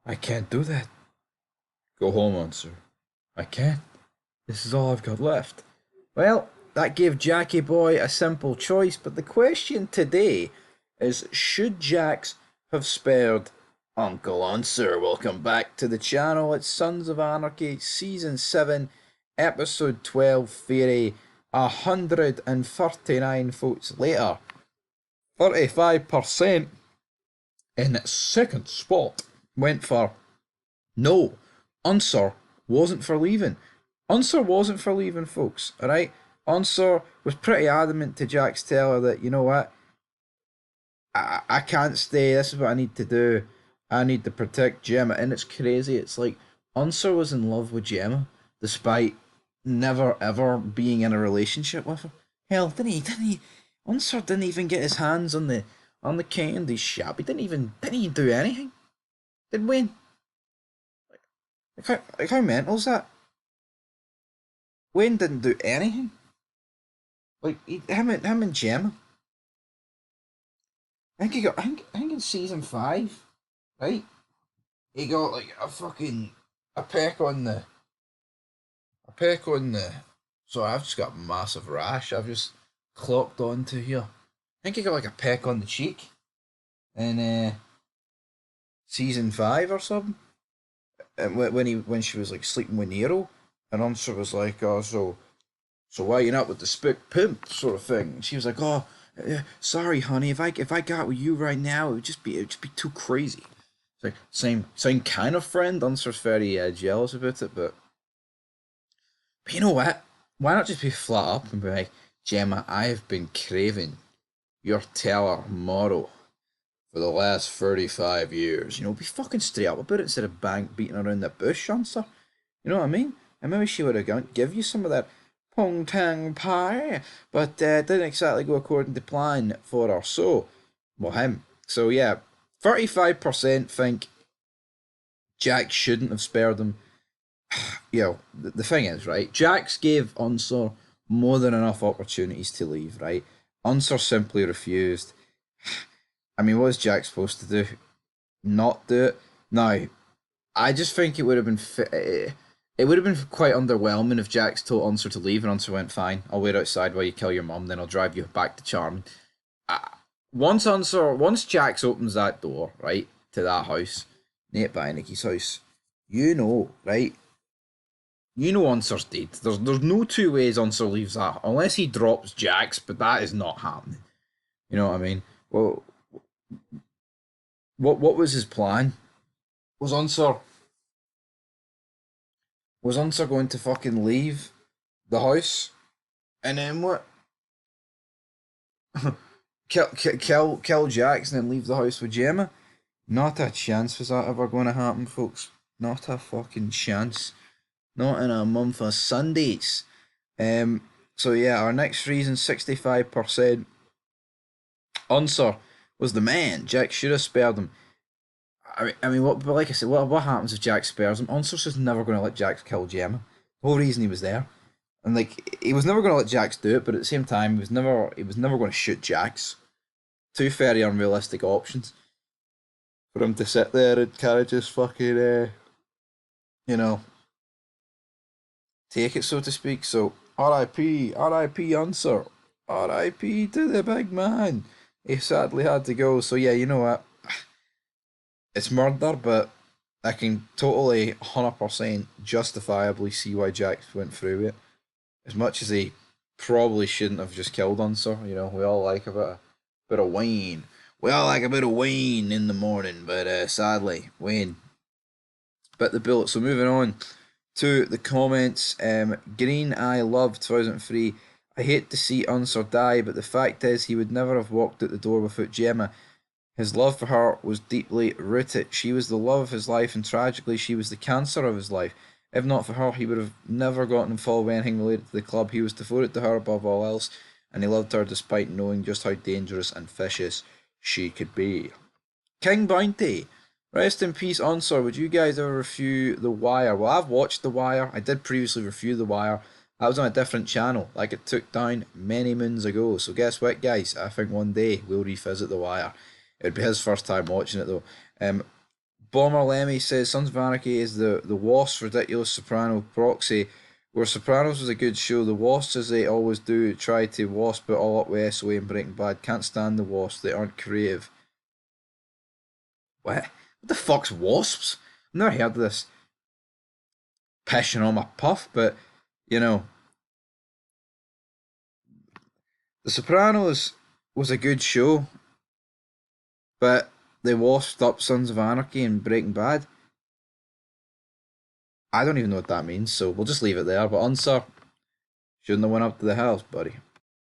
I can't do that. Go home, Unser. I can't. This is all I've got left. Well, that gave Jackie Boy a simple choice, but the question today is should Jax have spared Uncle Unser? Welcome back to the channel. It's Sons of Anarchy, Season 7, Episode 12, Theory. 139 votes later. 35% in second spot went for no. Unser wasn't for leaving. Unser wasn't for leaving, folks. Alright? Unser was pretty adamant to Jax Teller that, you know what, I can't stay. This is what I need to do. I need to protect Gemma. And it's crazy. It's like Unser was in love with Gemma despite never ever being in a relationship with her. Hell, didn't he? Unser didn't even get his hands on the candy shop. He didn't even do anything. Did Wayne? Like how mental is that? Wayne didn't do anything. Like him and Gemma. I think in season 5, right? He got like a peck on the a peck on the. So I've just got a massive rash. I've just clocked onto here. I think he got like a peck on the cheek in season 5 or something. And when she was like sleeping with Nero, and Unser was like, "Oh, so why you not with the spook pimp sort of thing?" And she was like, "Oh, sorry, honey. If I got with you right now, it would just be too crazy." It's like same kind of friend. Unser's very jealous about it, but you know what? Why not just be flat up and be like, Gemma, I have been craving your teller motto for the last 35 years. You know, be fucking straight up about it instead of beating around the bush, Unser. You know what I mean? And maybe she would have give you some of that pong tang pie, but didn't exactly go according to plan for her. So, well, him. So yeah, 35% think Jack shouldn't have spared him. You know, the thing is, right? Jax gave Unser more than enough opportunities to leave, right? Unser simply refused. I mean, what was Jack supposed to do? Not do it? Now, I just think it would have been it would have been quite underwhelming if Jax told Unser to leave and Unser went, "Fine, I'll wait outside while you kill your mum, then I'll drive you back to Charm." Uh, once Jax opens that door, right, to that house, Nate Beinicke's house, you know, right? You know Unser's dead. There's no two ways Unser leaves that unless he drops Jax, but that is not happening. You know what I mean? Well, what was his plan? Was Unser was Unser going to fucking leave the house and then what? Kill Jackson and leave the house with Gemma? Not a chance was that ever going to happen, folks. Not a fucking chance. Not in a month of Sundays. Um. So yeah, our next reason, 65%. Unser was the man. Jack should have spared him. I mean, what? But like I said, what happens if Jack spares him? Unser's just never going to let Jack kill Gemma. The whole reason he was there. And like he was never going to let Jax do it, but at the same time, he was never going to shoot Jax. Two very unrealistic options for him to sit there and kind of just fucking, you know, take it so to speak. So R.I.P. R.I.P. Unser, R.I.P. to the big man. He sadly had to go. So yeah, you know what? It's murder, but I can totally 100% justifiably see why Jax went through it. As much as he probably shouldn't have just killed Unser, you know, we all like a bit of Wayne. We all like a bit of Wayne in the morning, but sadly, Wayne bit the bullet. So moving on to the comments. Green Eye Love 2003. I hate to see Unser die, but the fact is he would never have walked out the door without Gemma. His love for her was deeply rooted. She was the love of his life, and tragically, she was the cancer of his life. If not for her, he would have never gotten involved with anything related to the club. He was devoted to her above all else, and he loved her despite knowing just how dangerous and vicious she could be. King Bounty. Rest in peace, Unser. Would you guys ever review The Wire? Well, I've watched The Wire. I did previously review The Wire. I was on a different channel, like it took down many moons ago. So guess what, guys? I think one day we'll revisit The Wire. It would be his first time watching it though. Bomber Lemmy says Sons of Anarchy is the WASP ridiculous Soprano proxy. Where Sopranos was a good show, the Wasps, as they always do, try to wasp it all up with SOA and Breaking Bad. Can't stand the Wasps, they aren't creative. What? What the fuck's Wasps? I've never heard of this. Pissing on my puff, but, you know, The Sopranos was a good show, but they wasped up Sons of Anarchy and Breaking Bad. I don't even know what that means, so we'll just leave it there. But Unser shouldn't have went up to the house, buddy.